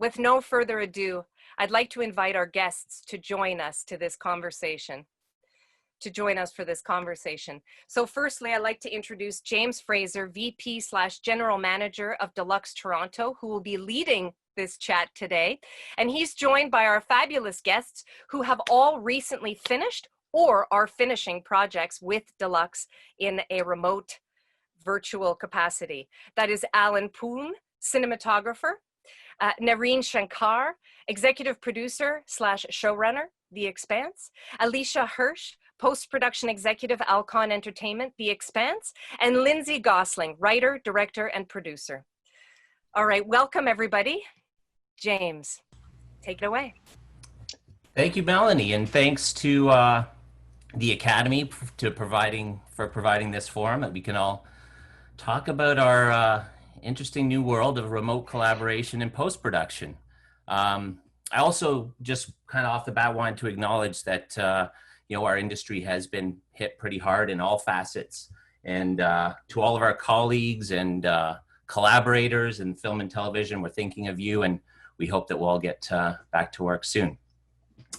with no further ado, I'd like to invite our guests to join us for this conversation. So firstly, I'd like to introduce James Fraser, VP/General Manager of Deluxe Toronto, who will be leading this chat today. And he's joined by our fabulous guests who have all recently finished or are finishing projects with Deluxe in a remote virtual capacity. That is Alan Poon, cinematographer, Nareen Shankar, executive producer / showrunner, The Expanse, Alicia Hirsch, post-production executive, Alcon Entertainment, The Expanse, and Lindsay Gosling, writer, director, and producer. All right, welcome everybody. James, take it away. Thank you, Melanie, and thanks to the Academy for providing this forum that we can all talk about our interesting new world of remote collaboration and post-production. I also just kind of off the bat wanted to acknowledge that our industry has been hit pretty hard in all facets, and to all of our colleagues and collaborators in film and television, we're thinking of you, and we hope that we'll all get back to work soon.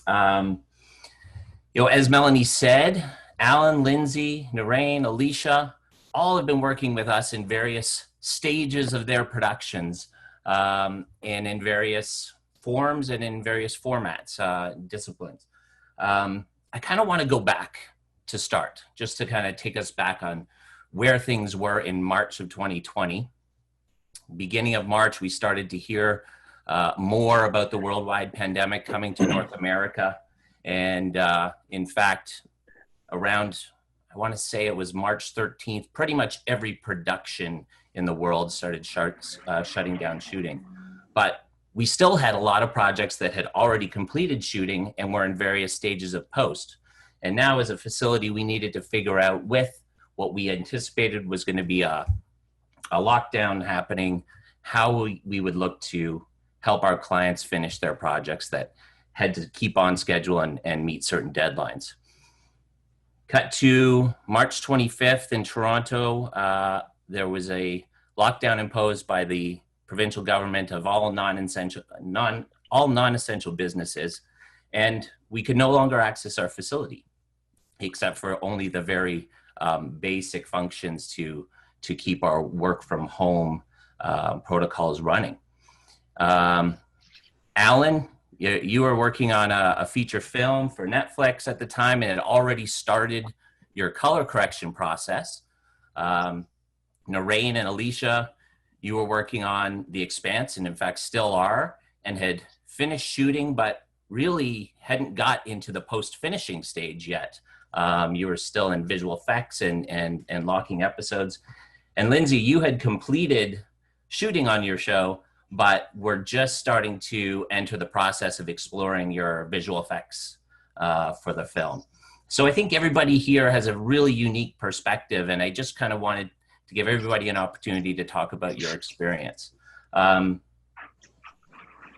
As Melanie said, Alan, Lindsay, Nareen, Alicia, all have been working with us in various stages of their productions, and in various forms and in various formats, disciplines. I kind of want to go back to start, just to kind of take us back on where things were in March of 2020. Beginning of March, we started to hear more about the worldwide pandemic coming to North America. And in fact, around, I want to say it was March 13th, pretty much every production in the world started shutting down shooting. But we still had a lot of projects that had already completed shooting and were in various stages of post. And now as a facility, we needed to figure out, with what we anticipated was going to be a lockdown happening, how we would look to help our clients finish their projects that had to keep on schedule and meet certain deadlines. Cut to March 25th in Toronto, there was a lockdown imposed by the provincial government of all non-essential businesses, and we could no longer access our facility, except for only the very basic functions to keep our work from home protocols running. Alan, you were working on a feature film for Netflix at the time and had already started your color correction process. Nareen and Alicia, you were working on The Expanse, and in fact still are, and had finished shooting, but really hadn't got into the post-finishing stage yet. You were still in visual effects and locking episodes. And Lindsay, you had completed shooting on your show, but we're just starting to enter the process of exploring your visual effects for the film. So I think everybody here has a really unique perspective, and I just kind of wanted to give everybody an opportunity to talk about your experience. Nareen,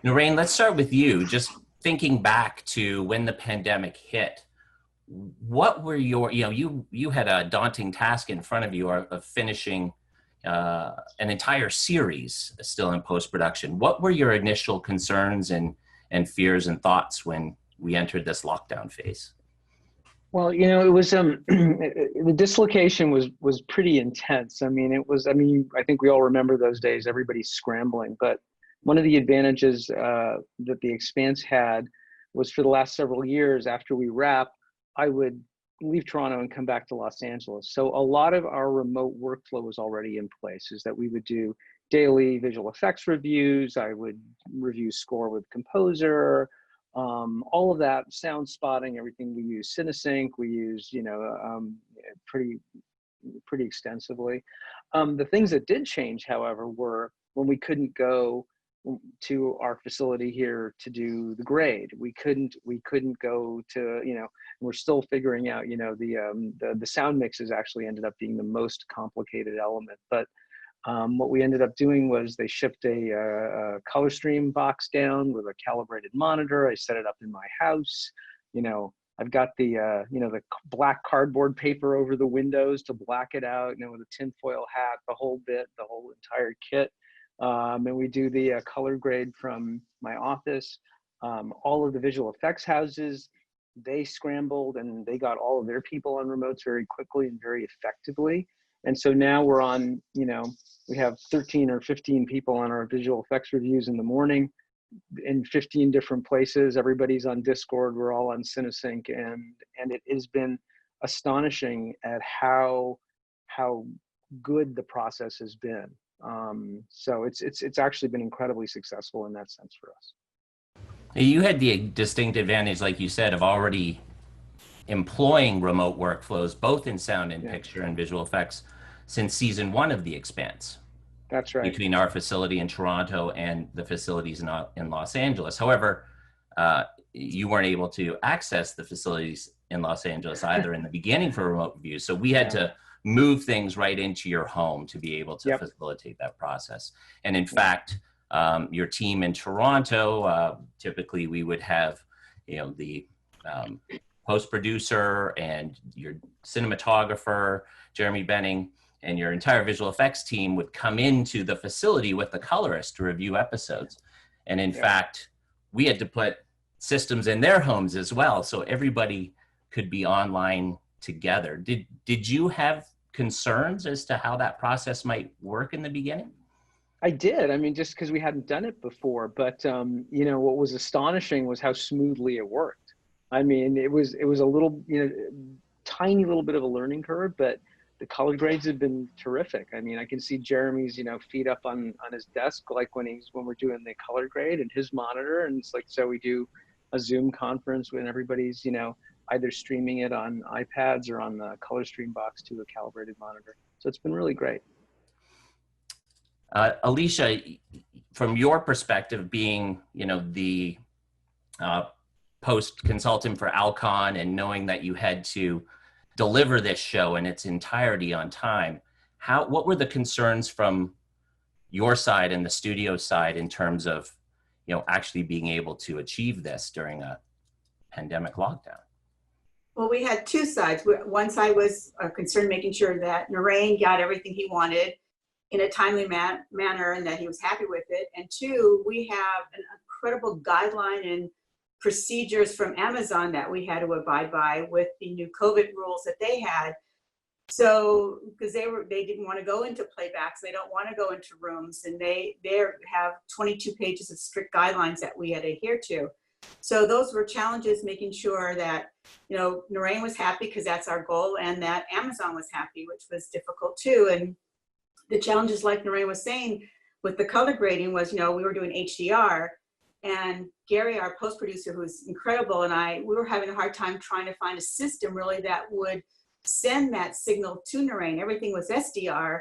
let's start with you. Just thinking back to when the pandemic hit, what were your, you had a daunting task in front of you of finishing an entire series still in post-production. What were your initial concerns and fears and thoughts when we entered this lockdown phase? Well, it was the dislocation was pretty intense. I think we all remember those days, everybody's scrambling. But one of the advantages that The Expanse had was, for the last several years after we wrap, I would leave Toronto and come back to Los Angeles. So a lot of our remote workflow was already in place, is that we would do daily visual effects reviews. I would review score with composer, all of that, sound spotting, everything. We use CineSync, we use, pretty extensively. The things that did change, however, were when we couldn't go to our facility here to do the grade. We couldn't go to, we're still figuring out, the sound mixes actually ended up being the most complicated element. But what we ended up doing was they shipped a color stream box down with a calibrated monitor. I set it up in my house. I've got the the black cardboard paper over the windows to black it out, with a tinfoil hat, the whole bit, the whole entire kit. And we do the color grade from my office. All of the visual effects houses, they scrambled and they got all of their people on remotes very quickly and very effectively. And so now we're on, we have 13 or 15 people on our visual effects reviews in the morning in 15 different places. Everybody's on Discord. We're all on CineSync, and it has been astonishing at how good the process has been. So it's actually been incredibly successful in that sense for us. You had the distinct advantage, like you said, of already employing remote workflows, both in sound and picture and visual effects, since season 1 of The Expanse. That's right. Between our facility in Toronto and the facilities in Los Angeles. However, you weren't able to access the facilities in Los Angeles either in the beginning for remote reviews. So we had to move things right into your home to be able to facilitate that process. And in fact, your team in Toronto, typically we would have, the post producer and your cinematographer, Jeremy Benning, and your entire visual effects team would come into the facility with the colorist to review episodes. And in fact, we had to put systems in their homes as well, so everybody could be online together. Did you have concerns as to how that process might work in the beginning? I did. I mean, just because we hadn't done it before, but what was astonishing was how smoothly it worked. I mean, it was a little, tiny little bit of a learning curve, but the color grades have been terrific. I mean, I can see Jeremy's, feet up on his desk, like when we're doing the color grade, and his monitor. And it's like, so we do a Zoom conference when everybody's, either streaming it on iPads or on the color stream box to a calibrated monitor. So it's been really great. Alicia, from your perspective, being, the post consultant for Alcon and knowing that you had to deliver this show in its entirety on time, what were the concerns from your side and the studio side in terms of, actually being able to achieve this during a pandemic lockdown? Well, we had two sides. One side was concerned making sure that Narain got everything he wanted in a timely manner and that he was happy with it. And two, we have an incredible guideline and procedures from Amazon that we had to abide by with the new COVID rules that they had. So, because they didn't want to go into playbacks, they don't want to go into rooms, and they have 22 pages of strict guidelines that we had to adhere to. So those were challenges, making sure that, Narain was happy, because that's our goal, and that Amazon was happy, which was difficult too. And the challenges, like Narain was saying, with the color grading was, we were doing HDR, and Gary, our post producer, who's incredible, and we were having a hard time trying to find a system really that would send that signal to Narain. Everything was SDR,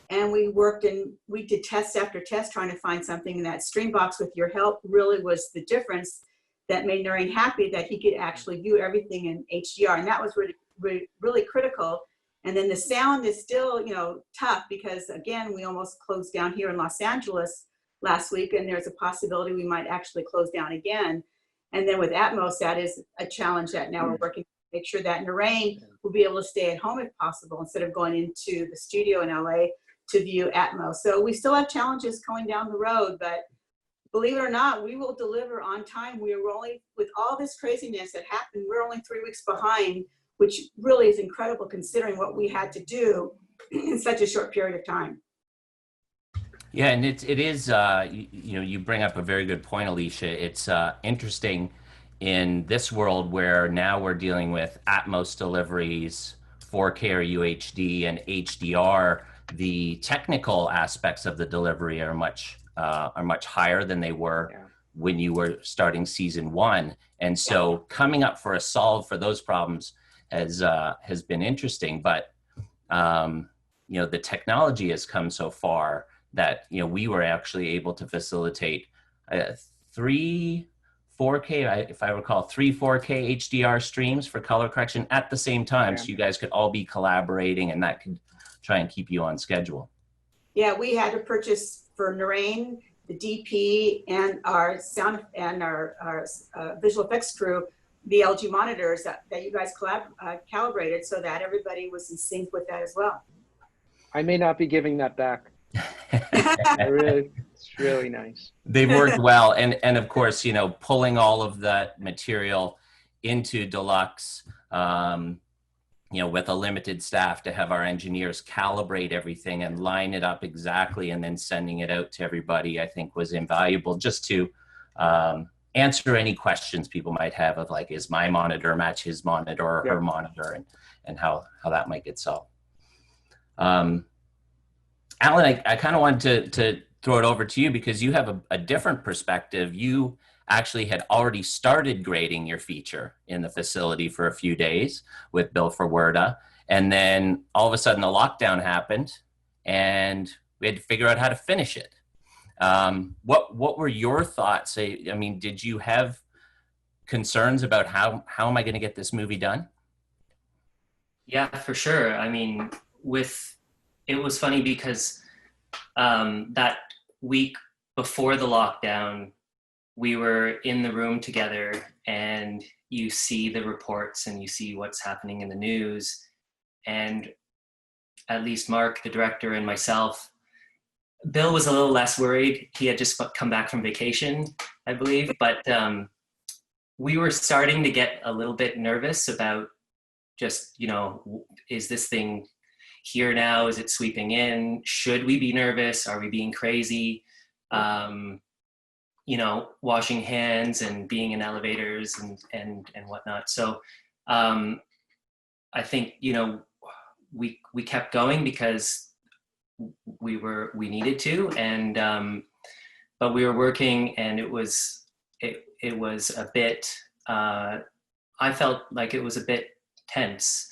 and we worked and we did test after test trying to find something. And that Streambox, with your help, really was the difference that made Narain happy, that he could actually view everything in HDR, and that was really, really critical. And then the sound is still, tough, because again, we almost closed down here in Los Angeles last week, and there's a possibility we might actually close down again. And then with Atmos, that is a challenge that now we're working to make sure that Narain will be able to stay at home if possible, instead of going into the studio in LA to view Atmos. So we still have challenges going down the road, but believe it or not, we will deliver on time. We are only, with all this craziness that happened, we're only 3 weeks behind, which really is incredible considering what we had to do in such a short period of time. Yeah, and it is, you bring up a very good point, Alicia. It's interesting in this world where now we're dealing with Atmos deliveries, 4K or UHD, and HDR. The technical aspects of the delivery are much higher than they were when you were starting season 1. And so coming up for a solve for those problems has been interesting. But, the technology has come so far that, we were actually able to facilitate 3 4K, if I recall, 3 4K HDR streams for color correction at the same time. So you guys could all be collaborating, and that could try and keep you on schedule. Yeah, we had to purchase for Narain, the DP, and our sound and our visual effects crew, the LG monitors that you guys calibrated, so that everybody was in sync with that as well. I may not be giving that back. It's really nice. They've worked well. And of course, you know, pulling all of that material into Deluxe, you know, with a limited staff to have our engineers calibrate everything and line it up exactly and then sending it out to everybody, I think was invaluable just to answer any questions people might have of like, is my monitor match his monitor or her monitor, and how that might get solved. Alan, I kind of wanted to throw it over to you because you have a different perspective. You actually had already started grading your feature in the facility for a few days with Bill Ferwerda. And then all of a sudden the lockdown happened and we had to figure out how to finish it. What were your thoughts? I mean, did you have concerns about how am I going to get this movie done? Yeah, for sure. I mean, it was funny because that week before the lockdown, we were in the room together and you see the reports and you see what's happening in the news. And at least Mark, the director, and myself, Bill was a little less worried. He had just come back from vacation, I believe. But we were starting to get a little bit nervous about just, you know, is this thing here now? Is it sweeping in? Should we be nervous? Are we being crazy? You know, washing hands and being in elevators and whatnot. So I think, you know, we kept going because we needed to, and but we were working, and it was a bit, I felt like it was a bit tense.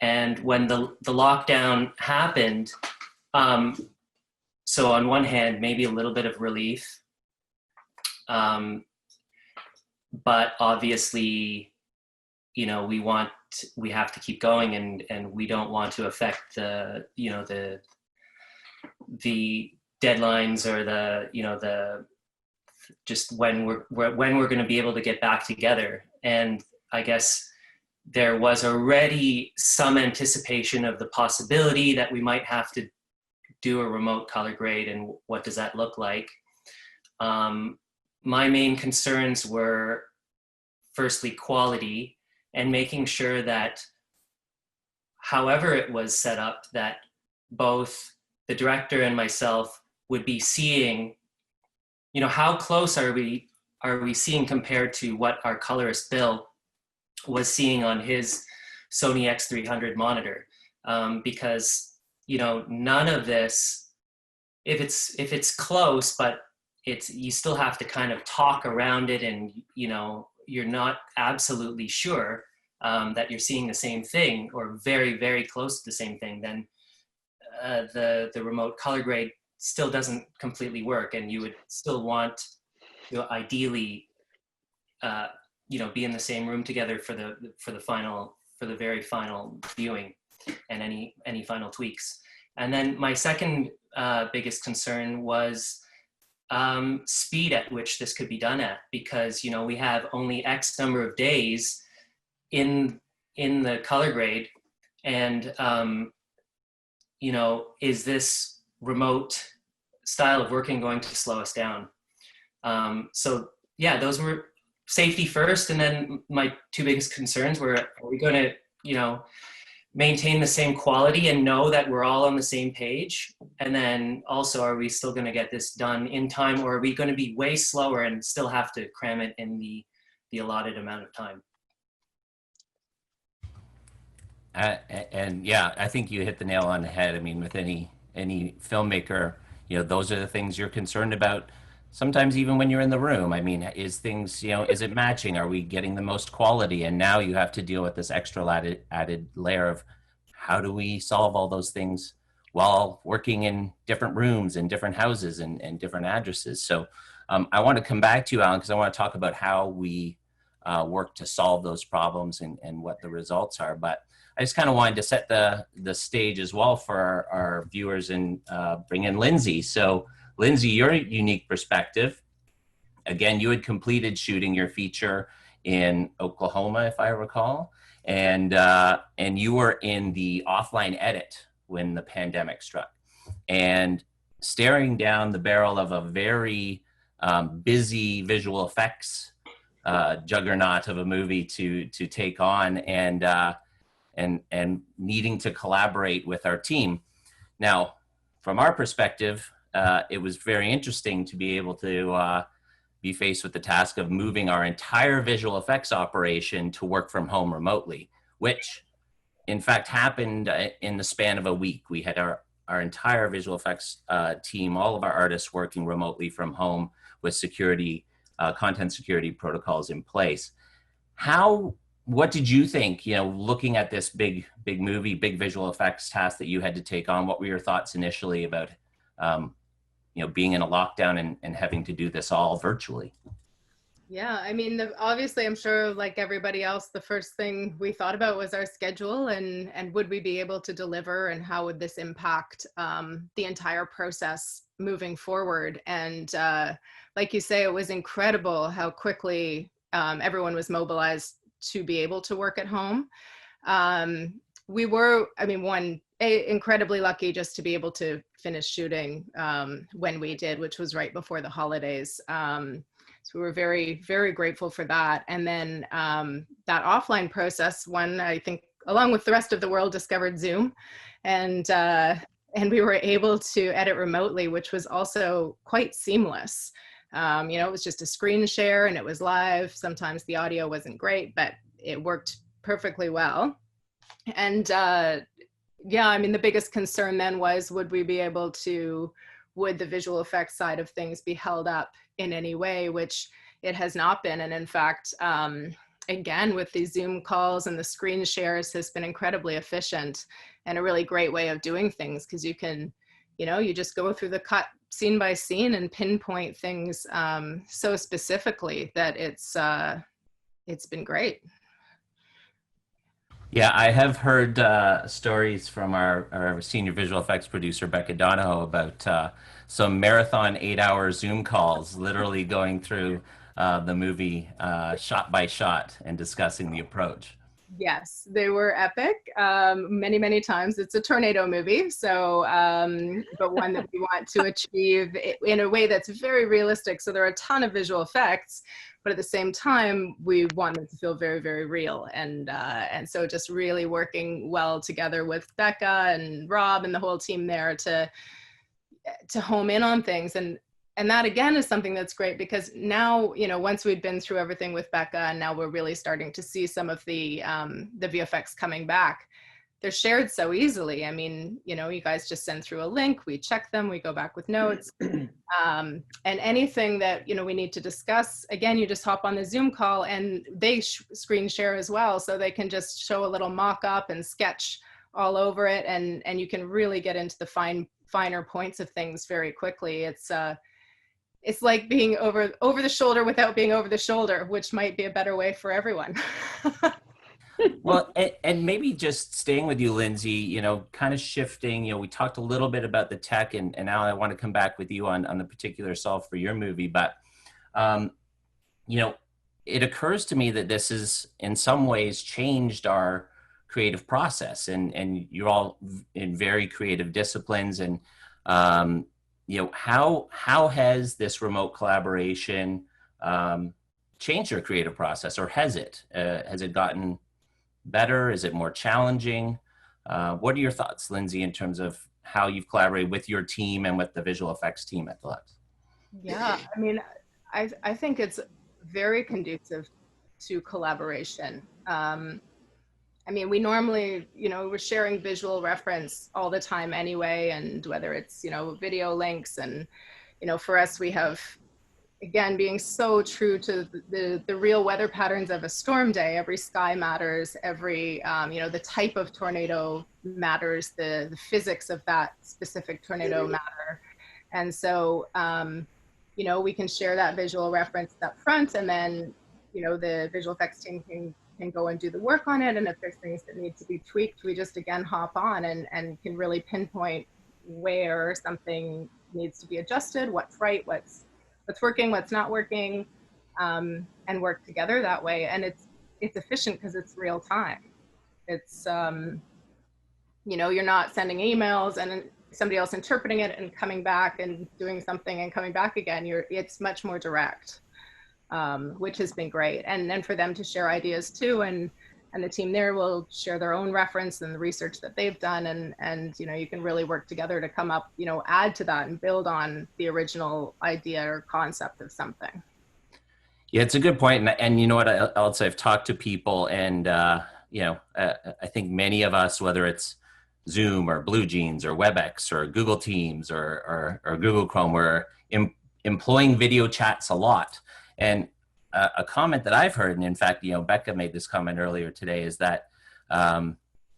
And when the lockdown happened, so on one hand, maybe a little bit of relief, but obviously, you know, we have to keep going, and we don't want to affect the, you know, the deadlines or the, you know, the just when we're going to be able to get back together. And I guess there was already some anticipation of the possibility that we might have to do a remote color grade, and what does that look like? My main concerns were firstly quality, and making sure that however it was set up, that both the director and myself would be seeing, you know, how close are we seeing compared to what our colorist Bill was seeing on his Sony X300 monitor, because, you know, none of this, if it's close, but you still have to kind of talk around it, and, you know, you're not absolutely sure that you're seeing the same thing or very, very close to the same thing, then the remote color grade still doesn't completely work, and you would still want to ideally, you know, be in the same room together for the very final viewing and any final tweaks. And then my second biggest concern was speed at which this could be done at, because, you know, we have only X number of days in the color grade, and you know, is this remote style of working going to slow us down? So yeah, those were safety first, and then my two biggest concerns were, are we going to, you know, maintain the same quality and know that we're all on the same page? And then also, are we still going to get this done in time, or are we going to be way slower and still have to cram it in the allotted amount of time? And yeah, I think you hit the nail on the head. I mean, with any filmmaker, you know, those are the things you're concerned about. Sometimes even when you're in the room, I mean, is things, you know, is it matching? Are we getting the most quality? And now you have to deal with this extra added layer of how do we solve all those things while working in different rooms and different houses and different addresses. So I want to come back to you, Alan, because I want to talk about how we work to solve those problems and what the results are. But I just kind of wanted to set the stage as well for our viewers and bring in Lindsay. So Lindsay, your unique perspective, again, you had completed shooting your feature in Oklahoma, if I recall, and you were in the offline edit when the pandemic struck. And staring down the barrel of a very busy visual effects juggernaut of a movie to take on, and needing to collaborate with our team. Now, from our perspective, it was very interesting to be able to be faced with the task of moving our entire visual effects operation to work from home remotely, which in fact happened in the span of a week. We had our entire visual effects team, all of our artists working remotely from home with security, content security protocols in place. What did you think, looking at this big movie, big visual effects task that you had to take on? What were your thoughts initially about being in a lockdown and having to do this all virtually? Yeah, I mean, obviously, I'm sure like everybody else, the first thing we thought about was our schedule and would we be able to deliver, and how would this impact the entire process moving forward. And like you say, it was incredible how quickly everyone was mobilized to be able to work at home. We were, incredibly lucky just to be able to finish shooting when we did, which was right before the holidays. So we were very, very grateful for that. And then that offline process, one, I think, along with the rest of the world, discovered Zoom. And we were able to edit remotely, which was also quite seamless. It was just a screen share and it was live. Sometimes the audio wasn't great, but it worked perfectly well. And the biggest concern then was, would the visual effects side of things be held up in any way, which it has not been. And in fact, again, with these Zoom calls and the screen shares has been incredibly efficient and a really great way of doing things, because you can, you just go through the cut scene by scene and pinpoint things so specifically that it's been great. Yeah, I have heard stories from our senior visual effects producer, Becca Donahoe, about some marathon 8-hour Zoom calls, literally going through the movie shot by shot and discussing the approach. Yes, they were epic. Many, many times. It's a tornado movie, so but one that we want to achieve in a way that's very realistic. So there are a ton of visual effects, but at the same time, we want them to feel very, very real. And so just really working well together with Becca and Rob and the whole team there to home in on things. And that again is something that's great, because now, once we'd been through everything with Becca and now we're really starting to see some of the VFX coming back, they're shared so easily. I mean, you guys just send through a link, we check them, we go back with notes. And anything that, we need to discuss, again, you just hop on the Zoom call and they screen share as well. So they can just show a little mock-up and sketch all over it. And you can really get into the finer points of things very quickly. It's like being over the shoulder without being over the shoulder, which might be a better way for everyone. Well, and maybe just staying with you, Lindsay, kind of shifting, we talked a little bit about the tech, and now I want to come back with you on the particular solve for your movie. But, it occurs to me that this has in some ways changed our creative process, and you're all in very creative disciplines. And, how has this remote collaboration changed your creative process, or has it? Has it gotten better? Is it more challenging? What are your thoughts, Lindsay, in terms of how you've collaborated with your team and with the visual effects team at Deluxe? Yeah, I mean, I think it's very conducive to collaboration. We normally, we're sharing visual reference all the time anyway, and whether it's, video links, and, for us, we have, again, being so true to the real weather patterns of a storm day. Every sky matters, every, the type of tornado matters, the physics of that specific tornado matter. And so, we can share that visual reference up front, and then, the visual effects team can go and do the work on it. And if there's things that need to be tweaked, we just, again, hop on and can really pinpoint where something needs to be adjusted, what's right, what's working, what's not working, and work together that way. And it's efficient because it's real time. It's, you're not sending emails. And somebody else interpreting it and coming back and doing something and coming back again. It's much more direct, which has been great. And then for them to share ideas too, and the team there will share their own reference and the research that they've done, and you know, you can really work together to come up, you know, add to that and build on the original idea or concept of something. Yeah, it's a good point. And you know what else, I've talked to people, and you know, I think many of us, whether it's Zoom or Blue Jeans or WebEx or Google Teams or Google Chrome, we're employing video chats a lot. And a comment that I've heard, and in fact, you know, Becca made this comment earlier today, is that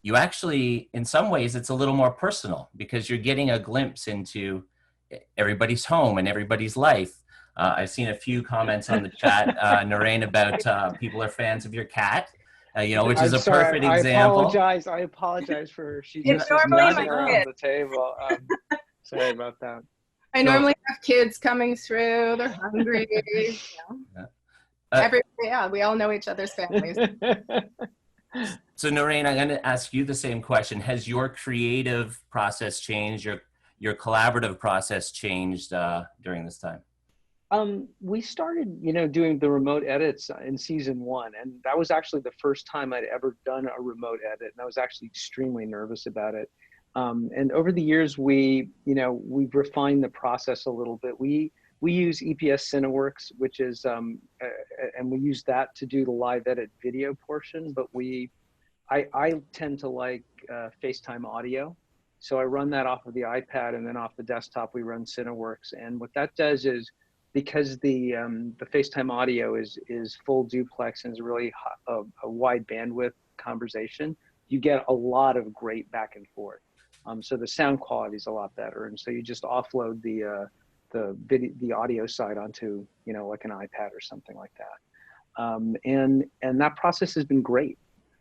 you actually, in some ways, it's a little more personal because you're getting a glimpse into everybody's home and everybody's life. I've seen a few comments on the chat, Narain, about people are fans of your cat, you know, which is a perfect example. I apologize for her. She's It's just normally messing my around kid. the table. Sorry about that. I normally have kids coming through, they're hungry. You know. Yeah, we all know each other's families. So Narain, I'm going to ask you the same question. Has your creative process changed, your collaborative process changed during this time? We started, you know, doing the remote edits in season 1, and that was actually the first time I'd ever done a remote edit, and I was actually extremely nervous about it. And over the years, we've refined the process a little bit. We use EPS Cineworks, which is, and we use that to do the live edit video portion, but I tend to like FaceTime audio. So I run that off of the iPad, and then off the desktop, we run Cineworks. And what that does is, because the FaceTime audio is full duplex and is really a wide bandwidth conversation, you get a lot of great back and forth. So the sound quality is a lot better. And so you just offload the audio side onto, you know, like an iPad or something like that. And that process has been great.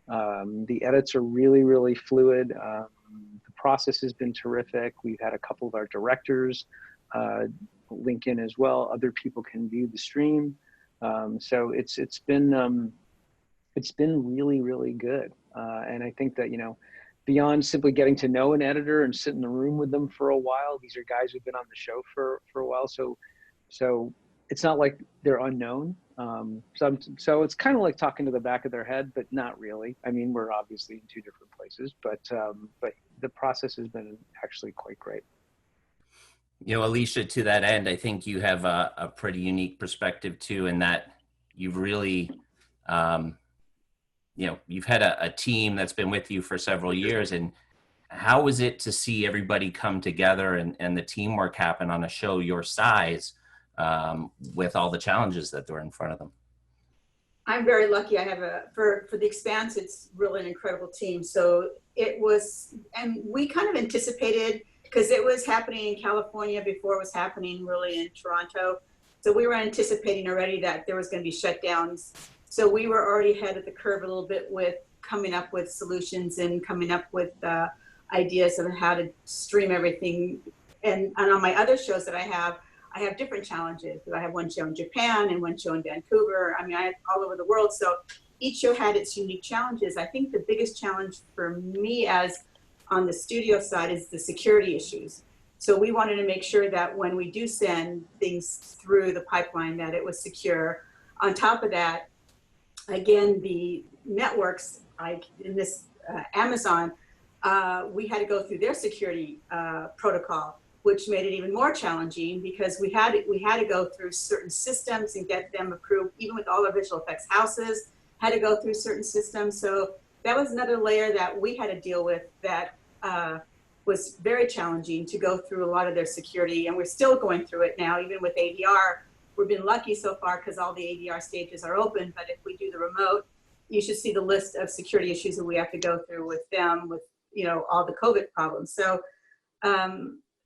The edits are really, really fluid. The process has been terrific. We've had a couple of our directors link in as well. Other people can view the stream. So it's been really, really good. And I think that, you know, beyond simply getting to know an editor and sit in the room with them for a while, these are guys who've been on the show for a while. So it's not like they're unknown. So it's kind of like talking to the back of their head, but not really. I mean, we're obviously in two different places, but the process has been actually quite great. You know, Alicia, to that end, I think you have a pretty unique perspective too, in that you've really, you know, you've had a team that's been with you for several years. And how was it to see everybody come together and the teamwork happen on a show your size, with all the challenges that were in front of them? I'm very lucky. I have for the Expanse, it's really an incredible team. So it was, and we kind of anticipated, because it was happening in California before it was happening really in Toronto. So we were anticipating already that there was going to be shutdowns. So we were already ahead of the curve a little bit with coming up with solutions and coming up with ideas of how to stream everything. And on my other shows that I have different challenges. I have one show in Japan and one show in Vancouver. I mean, I have all over the world. So each show had its unique challenges. I think the biggest challenge for me as on the studio side is the security issues. So we wanted to make sure that when we do send things through the pipeline, that it was secure. On top of that, again, the networks, like in this Amazon, we had to go through their security protocol, which made it even more challenging because we had to go through certain systems and get them approved, even with all our visual effects houses, had to go through certain systems. So that was another layer that we had to deal with that was very challenging to go through a lot of their security. And we're still going through it now, even with ADR. We've been lucky so far because all the ADR stages are open, but if we do the remote, you should see the list of security issues that we have to go through with them, with, you know, all the COVID problems. So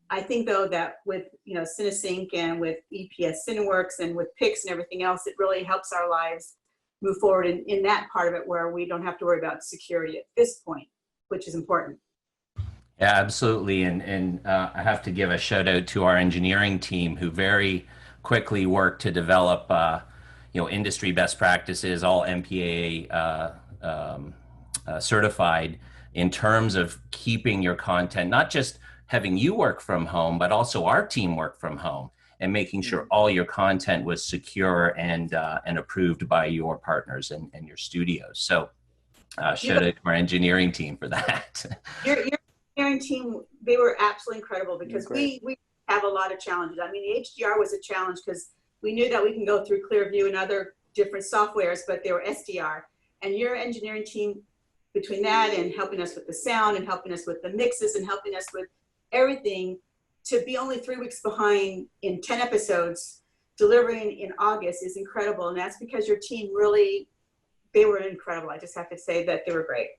I think though that with, you know, CineSync and with EPS Cineworks and with Pix and everything else, it really helps our lives move forward in that part of it where we don't have to worry about security at this point, which is important. Yeah, absolutely. And I have to give a shout out to our engineering team who very quickly worked to develop, you know, industry best practices, all MPAA certified in terms of keeping your content, not just having you work from home, but also our team work from home, and making sure all your content was secure and approved by your partners and your studios. So shout out to our engineering team for that. Your engineering team, they were absolutely incredible, because we have a lot of challenges. I mean, the HDR was a challenge because we knew that we can go through Clearview and other different softwares, but they were SDR. And your engineering team, between that and helping us with the sound and helping us with the mixes and helping us with everything, to be only 3 weeks behind in 10 episodes, delivering in August, is incredible. And that's because your team really, they were incredible. I just have to say that they were great.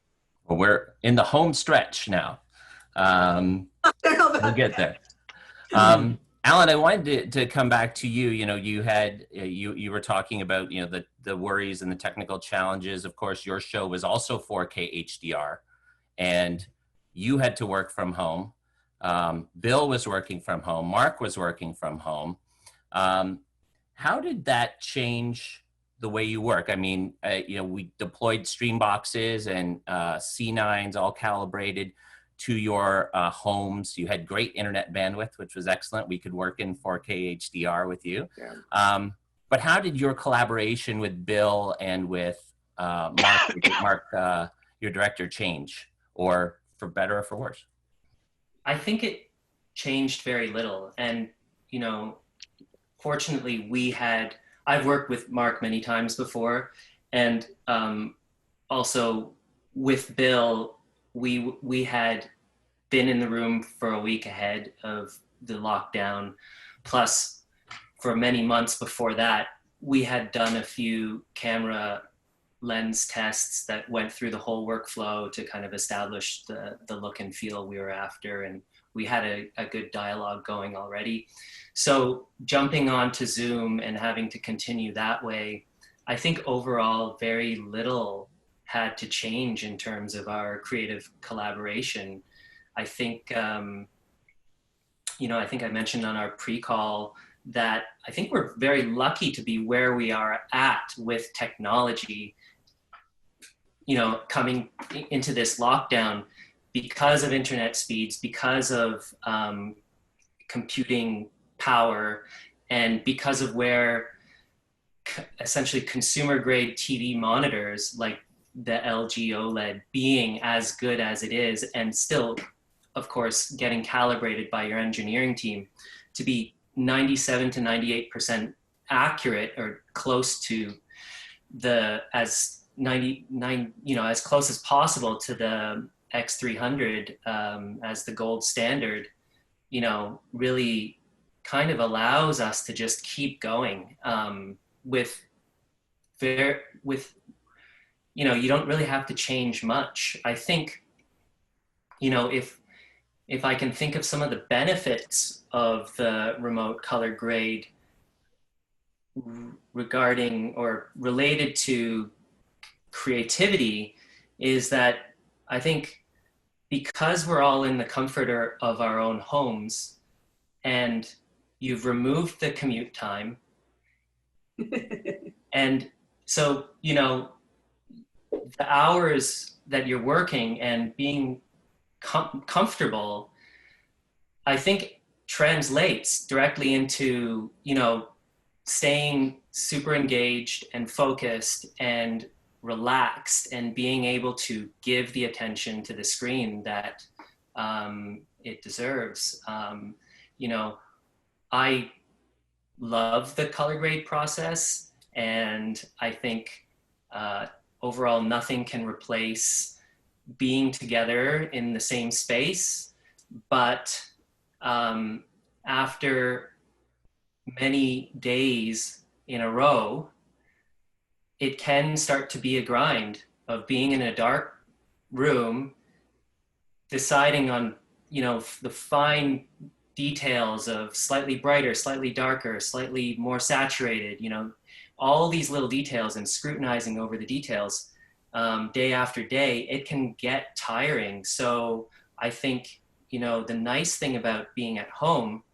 Well, we're in the home stretch now. We'll get there. Alan, I wanted to come back to you. You know, you had you were talking about, you know, the worries and the technical challenges. Of course, your show was also 4K HDR, and you had to work from home. Bill was working from home. Mark was working from home. How did that change the way you work? I mean, you know, we deployed stream boxes and C9s all calibrated to your homes. You had great internet bandwidth, which was excellent. We could work in 4K HDR with you. Yeah. But how did your collaboration with Bill and with Mark, your director, change, or for better or for worse? I think it changed very little. And, you know, fortunately I've worked with Mark many times before, and also with Bill, we had been in the room for a week ahead of the lockdown. Plus, for many months before that, we had done a few camera lens tests that went through the whole workflow to kind of establish the look and feel we were after. And we had a good dialogue going already. So jumping onto Zoom and having to continue that way, I think overall very little had to change in terms of our creative collaboration. I think, you know, I think I mentioned on our pre-call that I think we're very lucky to be where we are at with technology, you know, coming into this lockdown because of internet speeds, because of computing power, and because of where essentially consumer grade TV monitors like the LG OLED being as good as it is, and still, of course, getting calibrated by your engineering team to be 97 to 98% accurate, or close to as 99, you know, as close as possible to the X300 as the gold standard, you know, really kind of allows us to just keep going with, you know, you don't really have to change much. I think, you know, if I can think of some of the benefits of the remote color grade regarding or related to creativity, is that I think because we're all in the comfort of our own homes, and you've removed the commute time, and so, you know, the hours that you're working and being comfortable, I think translates directly into, you know, staying super engaged and focused and relaxed, and being able to give the attention to the screen that it deserves. You know, I love the color grade process, and I think overall nothing can replace being together in the same space. But after many days in a row, it can start to be a grind of being in a dark room, deciding on, you know, the fine details of slightly brighter, slightly darker, slightly more saturated, you know, all these little details, and scrutinizing over the details day after day. It can get tiring. So I think, you know, the nice thing about being at home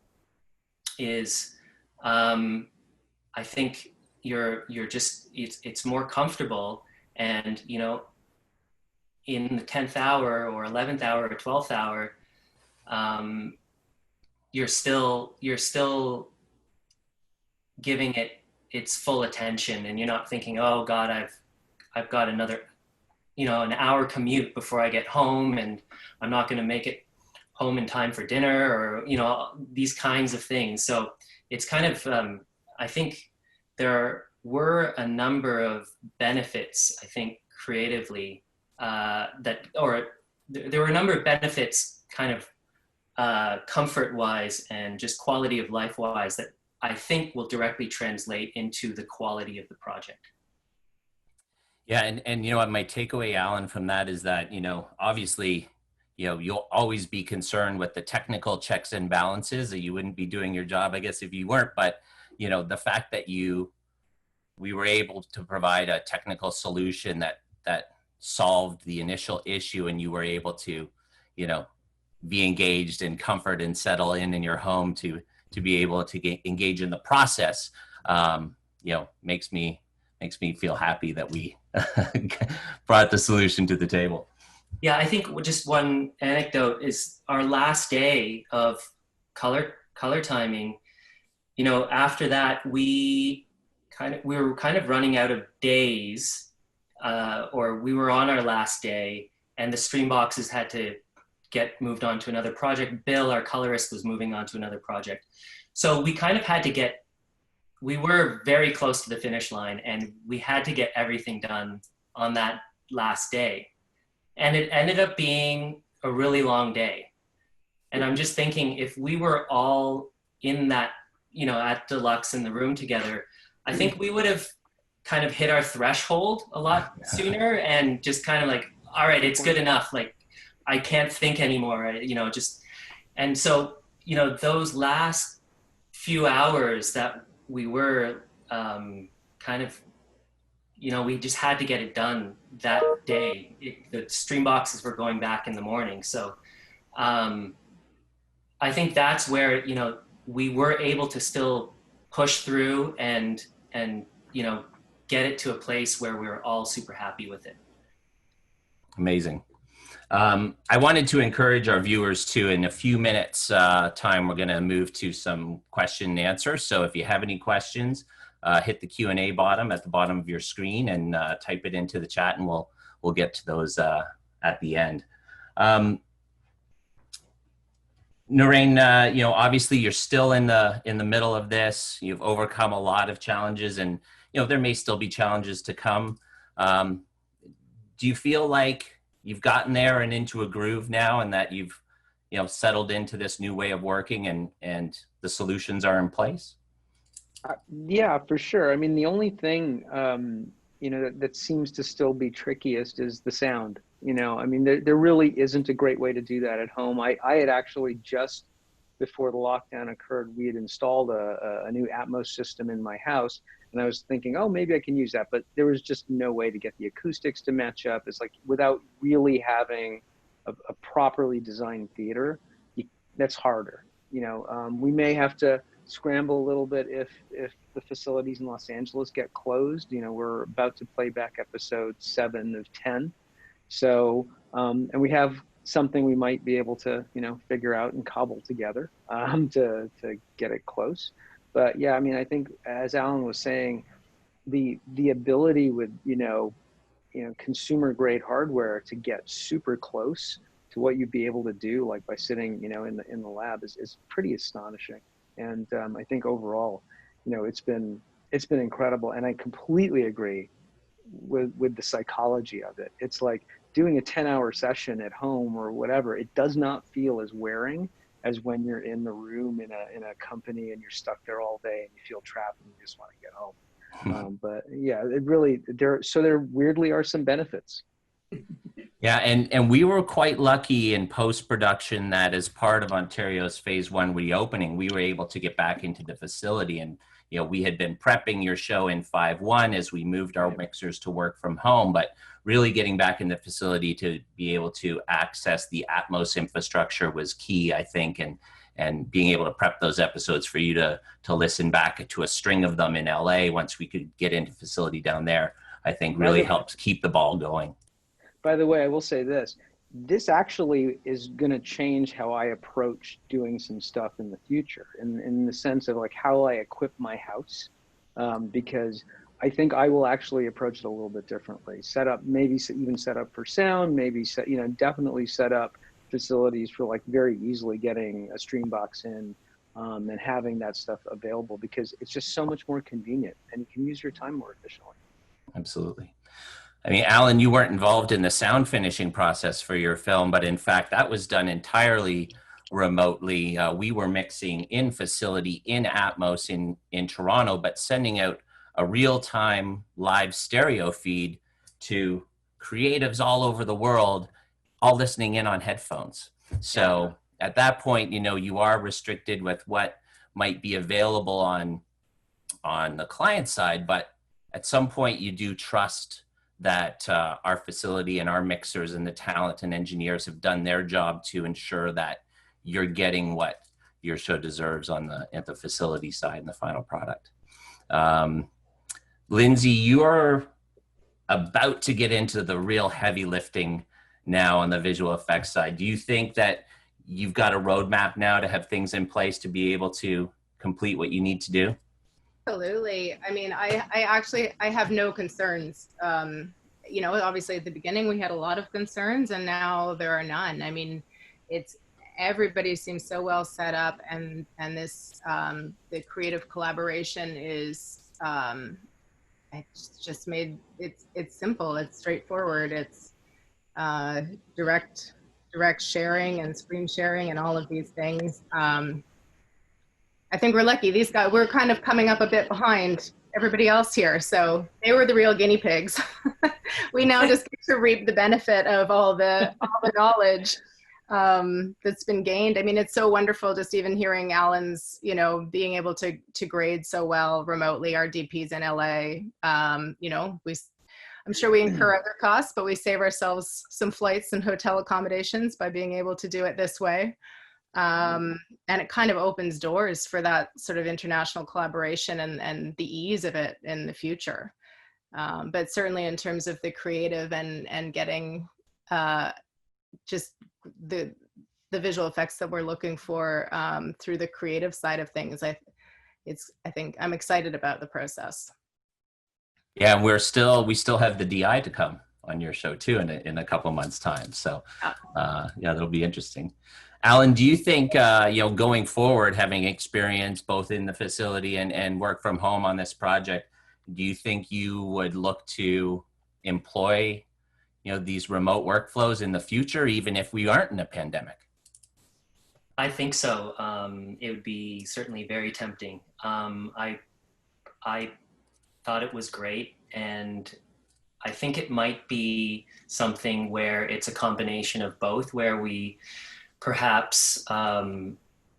is I think you're just, it's more comfortable. And, you know, in the 10th hour or 11th hour or 12th hour, you're still giving it its full attention, and you're not thinking, oh God, I've got another, an hour commute before I get home, and I'm not going to make it home in time for dinner, or, these kinds of things. So it's kind of, I think there were a number of benefits, I think, creatively, there were a number of benefits kind of comfort-wise and just quality of life-wise that I think will directly translate into the quality of the project. Yeah, and what my takeaway, Alan, from that is that, obviously, you'll always be concerned with the technical checks and balances, or you wouldn't be doing your job, I guess, if you weren't. But, the fact that we were able to provide a technical solution that solved the initial issue, and you were able to, be engaged and comfort and settle in your home to be able to engage in the process, makes me feel happy that we brought the solution to the table. Yeah, I think just one anecdote is our last day of color timing. After that, we were kind of running out of days, or we were on our last day, and the stream boxes had to get moved on to another project. Bill, our colorist, was moving on to another project. So we kind of had to we were very close to the finish line, and we had to get everything done on that last day. And it ended up being a really long day. And I'm just thinking, if we were all in that, at Deluxe in the room together, I think we would have kind of hit our threshold a lot sooner, and just kind of like, all right, it's good enough. Like, I can't think anymore, and so, those last few hours that we were kind of, we just had to get it done that day. The stream boxes were going back in the morning. So I think that's where, we were able to still push through and get it to a place where we were all super happy with it. Amazing. I wanted to encourage our viewers to, in a few minutes time, we're going to move to some question and answer. So if you have any questions, hit the Q&A bottom at the bottom of your screen and type it into the chat, and we'll get to those at the end. Narain, obviously you're still in the middle of this. You've overcome a lot of challenges, and there may still be challenges to come. Do you feel like you've gotten there and into a groove now, and that you've settled into this new way of working, and the solutions are in place? Yeah, for sure. I mean, the only thing that seems to still be trickiest is the sound. I mean, there really isn't a great way to do that at home. I had actually, just before the lockdown occurred, we had installed a new Atmos system in my house, and I was thinking, oh, maybe I can use that, but there was just no way to get the acoustics to match up. It's like, without really having a properly designed theater, that's harder. We may have to scramble a little bit if the facilities in Los Angeles get closed. We're about to play back episode 7 of 10. So, and we have something we might be able to, figure out and cobble together to get it close. But yeah, I mean, I think, as Alan was saying, the ability with, consumer grade hardware to get super close to what you'd be able to do, like by sitting, in the lab, is pretty astonishing. And I think overall, it's been incredible. And I completely agree with the psychology of it. It's like doing a 10-hour session at home or whatever. It does not feel as wearing as when you're in the room in a company and you're stuck there all day and you feel trapped and you just want to get home. But yeah, it really, there weirdly are some benefits. Yeah, and we were quite lucky in post-production that, as part of Ontario's Phase 1 reopening, we were able to get back into the facility. And we had been prepping your show in 5.1 as we moved our mixers to work from home, but really getting back in the facility to be able to access the Atmos infrastructure was key, I think, and being able to prep those episodes for you to listen back to a string of them in LA once we could get into facility down there, I think really helped keep the ball going. By the way, I will say this, this actually is going to change how I approach doing some stuff in the future, in the sense of like how I equip my house, because I think I will actually approach it a little bit differently. Set up, maybe even set up for sound, maybe set, you know, definitely set up facilities for like very easily getting a stream box in, and having that stuff available, because it's just so much more convenient and you can use your time more efficiently. Absolutely. I mean, Alan, you weren't involved in the sound finishing process for your film, but in fact, that was done entirely remotely. We were mixing in facility in Atmos in Toronto, but sending out a real-time live stereo feed to creatives all over the world, all listening in on headphones. So at that point, you know, you are restricted with what might be available on the client side, but at some point you do trust that our facility and our mixers and the talent and engineers have done their job to ensure that you're getting what your show deserves at the facility side in the final product. Lindsay, you're about to get into the real heavy lifting now on the visual effects side. Do you think that you've got a roadmap now to have things in place to be able to complete what you need to do? Absolutely. I mean, I have no concerns. You know, obviously at the beginning we had a lot of concerns and now there are none. I mean, everybody seems so well set up, and this, the creative collaboration is, it's just made, it's simple, it's straightforward, it's direct sharing and screen sharing and all of these things. I think we're lucky. These guys, we're kind of coming up a bit behind everybody else here. So they were the real guinea pigs. We now just get to reap the benefit of all the knowledge that's been gained. I mean, it's so wonderful just even hearing Alan's, you know, being able to grade so well remotely, our DPs in LA. You know, I'm sure we incur other costs, but we save ourselves some flights and hotel accommodations by being able to do it this way. And it kind of opens doors for that sort of international collaboration and the ease of it in the future. But certainly in terms of the creative and getting just the visual effects that we're looking for through the creative side of things, I think I'm excited about the process. Yeah, we still have the DI to come on your show too in a couple of months' time. So yeah, that'll be interesting. Alan, do you think, you know, going forward, having experience both in the facility and work from home on this project, do you think you would look to employ, you know, these remote workflows in the future, even if we aren't in a pandemic? I think so. It would be certainly very tempting. I thought it was great, and I think it might be something where it's a combination of both, where we perhaps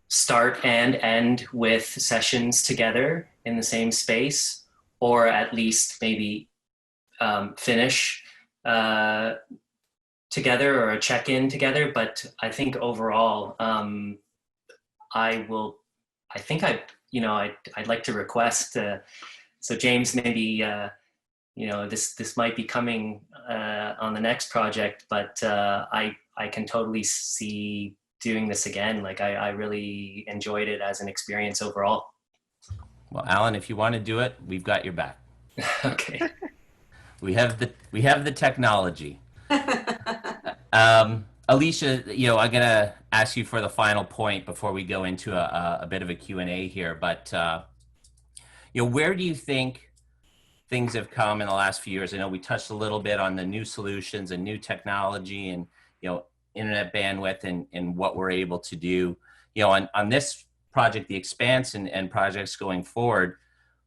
start and end with sessions together in the same space, or at least maybe finish together or a check-in together. But I think overall, I'd like to request, so James, maybe, you know, this might be coming on the next project, but I can totally see doing this again. Like I really enjoyed it as an experience overall. Well, Alan, if you want to do it, we've got your back. Okay. We have the technology. Alicia, you know, I'm gonna ask you for the final point before we go into a bit of a Q&A here, but you know, where do you think things have come in the last few years? I know we touched a little bit on the new solutions and new technology and, you know, internet bandwidth and what we're able to do, you know, on this project, the Expanse and projects going forward,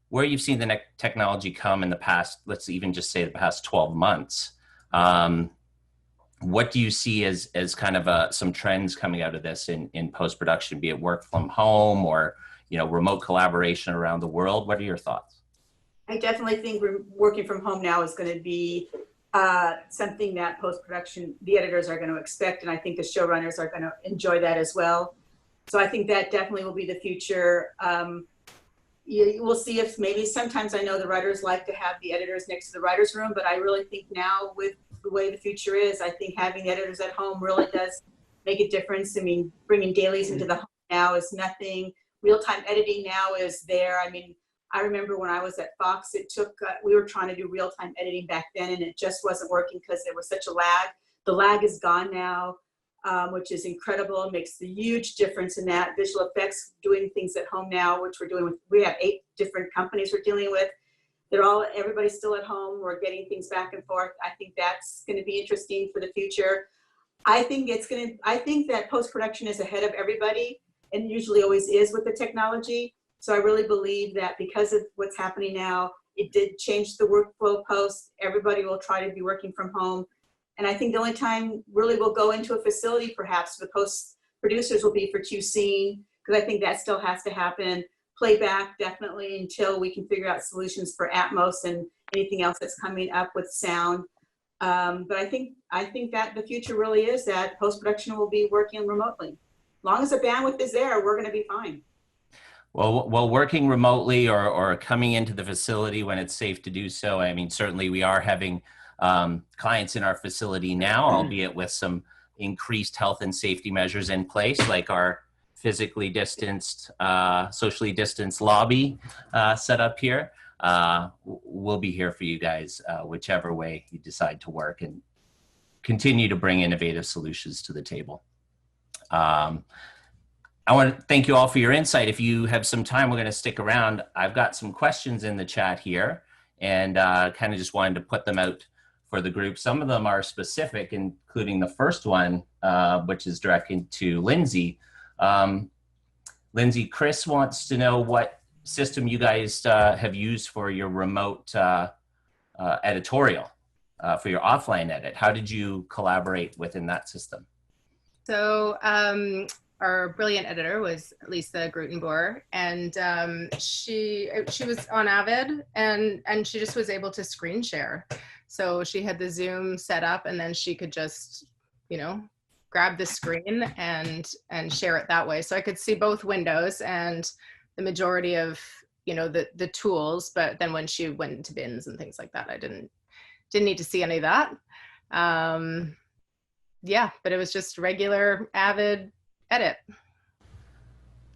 where you've seen the technology come in the past, let's even just say the past 12 months. What do you see as kind of some trends coming out of this in post-production, be it work from home or, you know, remote collaboration around the world? What are your thoughts? I definitely think working from home now is going to be something that post-production, the editors are going to expect, and I think the showrunners are going to enjoy that as well. So I think that definitely will be the future. We'll see if maybe sometimes, I know the writers like to have the editors next to the writer's room, but I really think now with the way the future is. I think having editors at home really does make a difference. I mean, bringing dailies into the home now is nothing. Real-time editing now is there. I mean, I remember when I was at Fox, it took, we were trying to do real-time editing back then, and it just wasn't working because there was such a lag. The lag is gone now, which is incredible. It makes a huge difference in that. Visual effects, doing things at home now, which we're doing with, we have 8 different companies we're dealing with. Everybody's still at home. We're getting things back and forth. I think that's going to be interesting for the future. I think that post-production is ahead of everybody, and usually always is with the technology. So I really believe that because of what's happening now, it did change the workflow post. Everybody will try to be working from home. And I think the only time really we'll go into a facility, perhaps the post producers, will be for QCing, because I think that still has to happen. Playback, definitely, until we can figure out solutions for Atmos and anything else that's coming up with sound. But I think that the future really is that post-production will be working remotely. As long as the bandwidth is there, we're going to be fine. Well, working remotely or coming into the facility when it's safe to do so, I mean, certainly we are having clients in our facility now, albeit with some increased health and safety measures in place, like our physically distanced, socially distanced lobby set up here. We'll be here for you guys, whichever way you decide to work, and continue to bring innovative solutions to the table. I want to thank you all for your insight. If you have some time, we're going to stick around. I've got some questions in the chat here, and kind of just wanted to put them out for the group. Some of them are specific, including the first one, which is directed to Lindsay. Lindsay, Chris wants to know what system you guys have used for your remote editorial, for your offline edit. How did you collaborate within that system? So our brilliant editor was Lisa Grutenboer, and she was on Avid, and she just was able to screen share. So she had the Zoom set up, and then she could just, grab the screen and share it that way. So I could see both windows and the majority of, the tools, but then when she went into bins and things like that, I didn't need to see any of that. Yeah, but it was just regular Avid edit.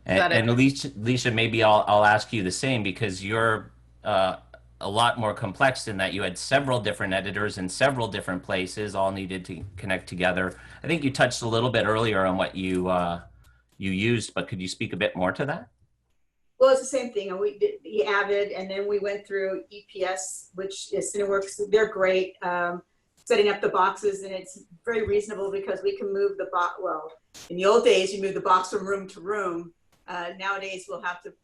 And Alicia, maybe I'll ask you the same, because you're a lot more complex in that you had several different editors in several different places, all needed to connect together. I think you touched a little bit earlier on what you used, but could you speak a bit more to that? Well, it's the same thing. We did the Avid, and then we went through EPS, which is Cineworks. They're great. Setting up the boxes, and it's very reasonable because we can move the box. Well, in the old days, you move the box from room to room. Nowadays,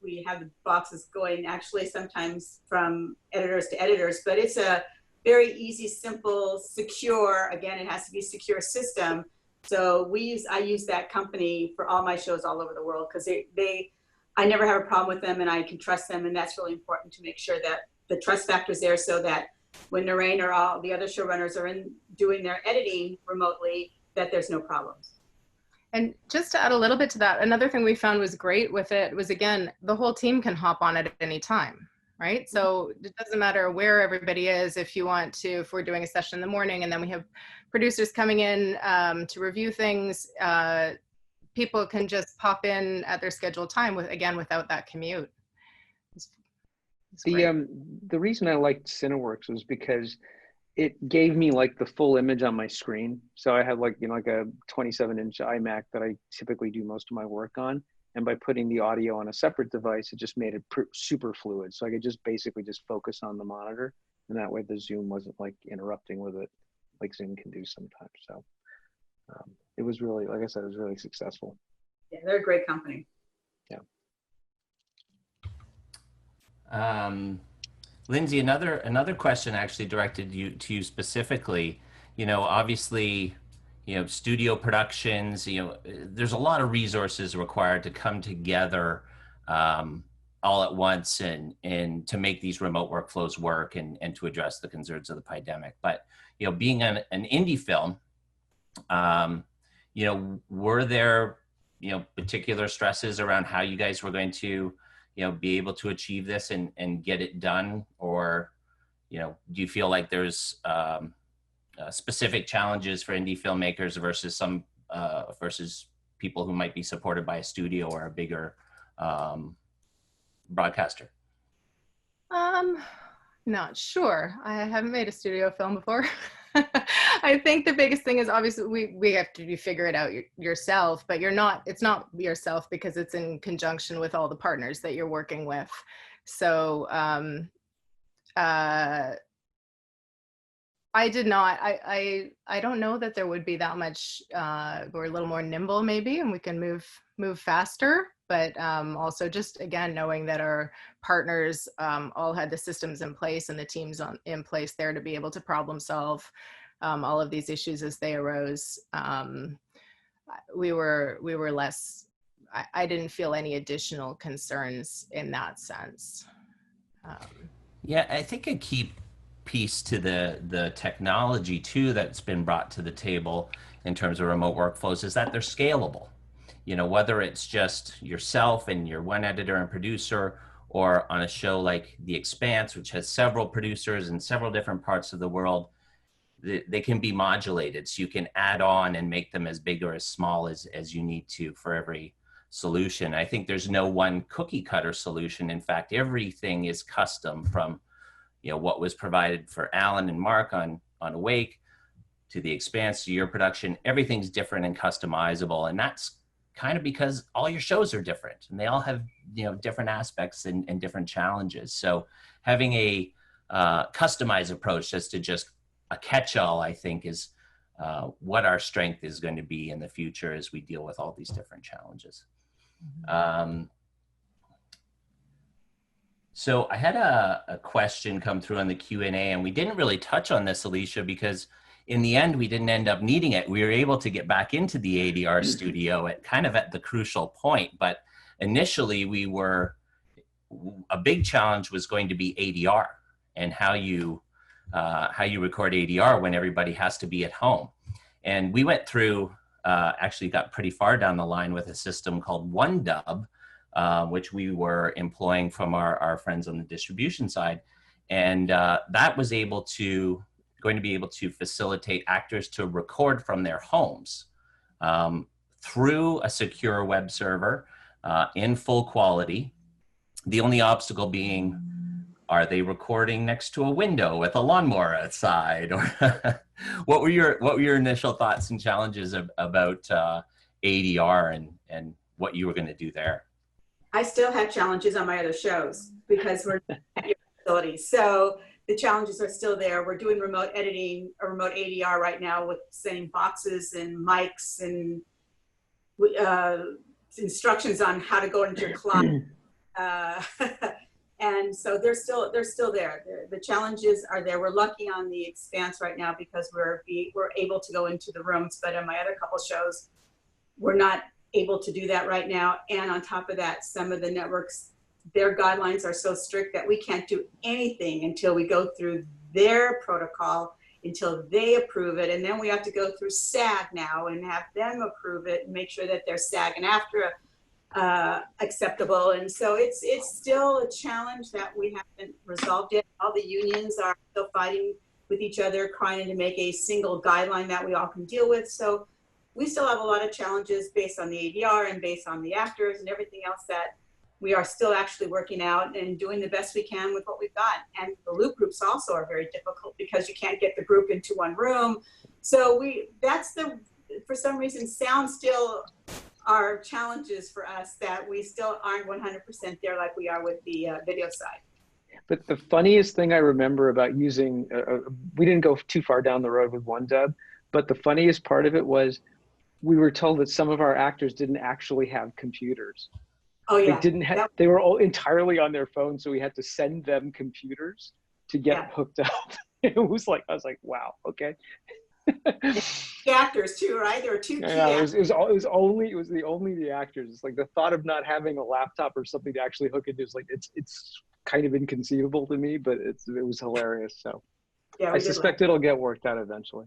we have the boxes going actually sometimes from editors to editors, but it's a very easy, simple, secure, again, it has to be a secure system. So I use that company for all my shows all over the world, because I never have a problem with them, and I can trust them. And that's really important to make sure that the trust factor is there, so that when Narain or all the other showrunners are doing their editing remotely, that there's no problems. And just to add a little bit to that, another thing we found was great with it was, again, the whole team can hop on it at any time, right? So it doesn't matter where everybody is. If we're doing a session in the morning and then we have producers coming in to review things, people can just pop in at their scheduled time, without that commute. It's the reason I liked Cineworks was because it gave me like the full image on my screen. So I have like a 27-inch iMac that I typically do most of my work on. And by putting the audio on a separate device, it just made it super fluid. So I could just basically just focus on the monitor. And that way the Zoom wasn't like interrupting with it like Zoom can do sometimes. So it was really, like I said, it was really successful. Yeah, they're a great company. Yeah. Lindsay, another question actually directed to you specifically. Obviously, studio productions, there's a lot of resources required to come together all at once and to make these remote workflows work and to address the concerns of the pandemic. But, being an indie film, were there, particular stresses around how you guys were going to be able to achieve this and get it done? Or, do you feel like there's specific challenges for indie filmmakers versus some versus people who might be supported by a studio or a bigger broadcaster? Not sure. I haven't made a studio film before. I think the biggest thing is obviously we have to figure it out yourself, but it's not yourself because it's in conjunction with all the partners that you're working with. So I did not. I don't know that there would be that much. We're a little more nimble maybe, and we can move faster. But also just again knowing that our partners all had the systems in place and the teams in place there to be able to problem solve all of these issues as they arose. We were less. I didn't feel any additional concerns in that sense. Yeah, I think a key piece to the technology too that's been brought to the table in terms of remote workflows is that they're scalable. You know, whether it's just yourself and your one editor and producer, or on a show like The Expanse, which has several producers in several different parts of the world, they can be modulated. So you can add on and make them as big or as small as you need to for every solution. I think there's no one cookie cutter solution. In fact, everything is custom from, you know, what was provided for Alan and Mark on Awake to The Expanse to your production. Everything's different and customizable. And that's kind of because all your shows are different and they all have, you know, different aspects and different challenges. So having a customized approach as to just a catch-all, I think, is what our strength is going to be in the future as we deal with all these different challenges. So I had a question come through on the Q&A, and we didn't really touch on this, Alicia, because in the end, we didn't end up needing it. We were able to get back into the ADR studio at kind of at the crucial point, but initially a big challenge was going to be ADR and how you record ADR when everybody has to be at home. And we went through, actually got pretty far down the line with a system called OneDub, which we were employing from our friends on the distribution side. And that was going to be able to facilitate actors to record from their homes through a secure web server in full quality. The only obstacle being, are they recording next to a window with a lawnmower outside? Or what were your initial thoughts and challenges about ADR and what you were going to do there? I still have challenges on my other shows because we're not at your facility. So the challenges are still there. We're doing remote editing or remote ADR right now with sending boxes and mics and instructions on how to go into your client. And so they're still there. The challenges are there. We're lucky on the Expanse right now because we're able to go into the rooms, but on my other couple shows, we're not able to do that right now. And on top of that, some of the networks, their guidelines are so strict that we can't do anything until we go through their protocol, until they approve it. And then we have to go through SAG now and have them approve it and make sure that they're SAG and AFTRA acceptable. And so it's still a challenge that we haven't resolved yet. All the unions are still fighting with each other, trying to make a single guideline that we all can deal with. So we still have a lot of challenges based on the ADR and based on the actors and everything else that we are still actually working out and doing the best we can with what we've got. And the loop groups also are very difficult because you can't get the group into one room. So for some reason, sound still are challenges for us that we still aren't 100% there like we are with the video side. But the funniest thing I remember about using, we didn't go too far down the road with OneDub, but the funniest part of it was we were told that some of our actors didn't actually have computers. Oh yeah. They didn't have, they were all entirely on their phones, so we had to send them computers to get hooked up. I was like, wow, okay. The actors too, right? There were two key actors. It was only the actors. It's like the thought of not having a laptop or something to actually hook into is like it's kind of inconceivable to me, but it was hilarious. So yeah, I suspect it'll get worked out eventually.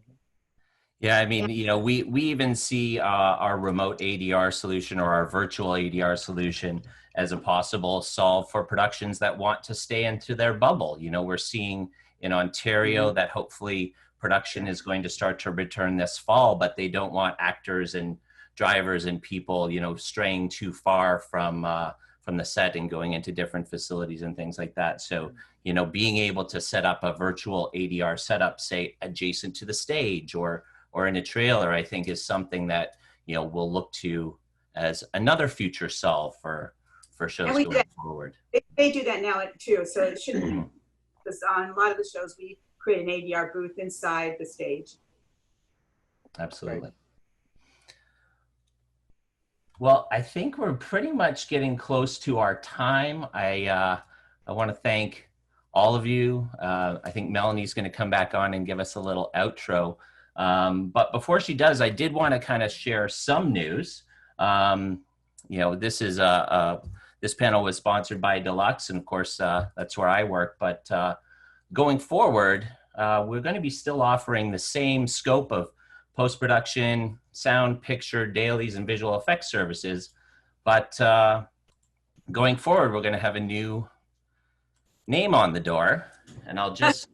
Yeah, I mean, you know, we even see our remote ADR solution or our virtual ADR solution as a possible solve for productions that want to stay into their bubble. You know, we're seeing in Ontario that hopefully production is going to start to return this fall, but they don't want actors and drivers and people, you know, straying too far from the set and going into different facilities and things like that. So, you know, being able to set up a virtual ADR setup, say adjacent to the stage or in a trailer, I think is something that, you know, we'll look to as another future solve for shows going forward. They do that now too, so it shouldn't be, because on a lot of the shows we create an ADR booth inside the stage. Absolutely. Right. Well, I think we're pretty much getting close to our time. I want to thank all of you. I think Melanie's going to come back on and give us a little outro. But before she does, I did want to kind of share some news. You know, this is this panel was sponsored by Deluxe, and of course, that's where I work. But going forward, we're going to be still offering the same scope of post-production, sound, picture, dailies, and visual effects services. But going forward, we're going to have a new name on the door, and I'll just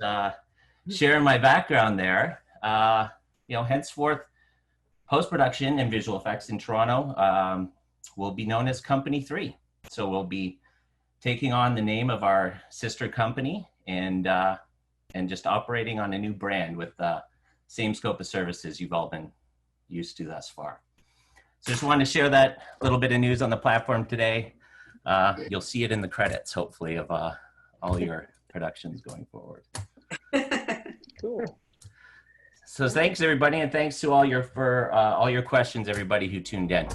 share my background there. You know, henceforth, post-production and visual effects in Toronto will be known as Company 3. So we'll be taking on the name of our sister company and just operating on a new brand with the same scope of services you've all been used to thus far. So just wanted to share that little bit of news on the platform today. You'll see it in the credits, hopefully, of all your productions going forward. Cool. So thanks everybody, and thanks to all your questions, everybody who tuned in.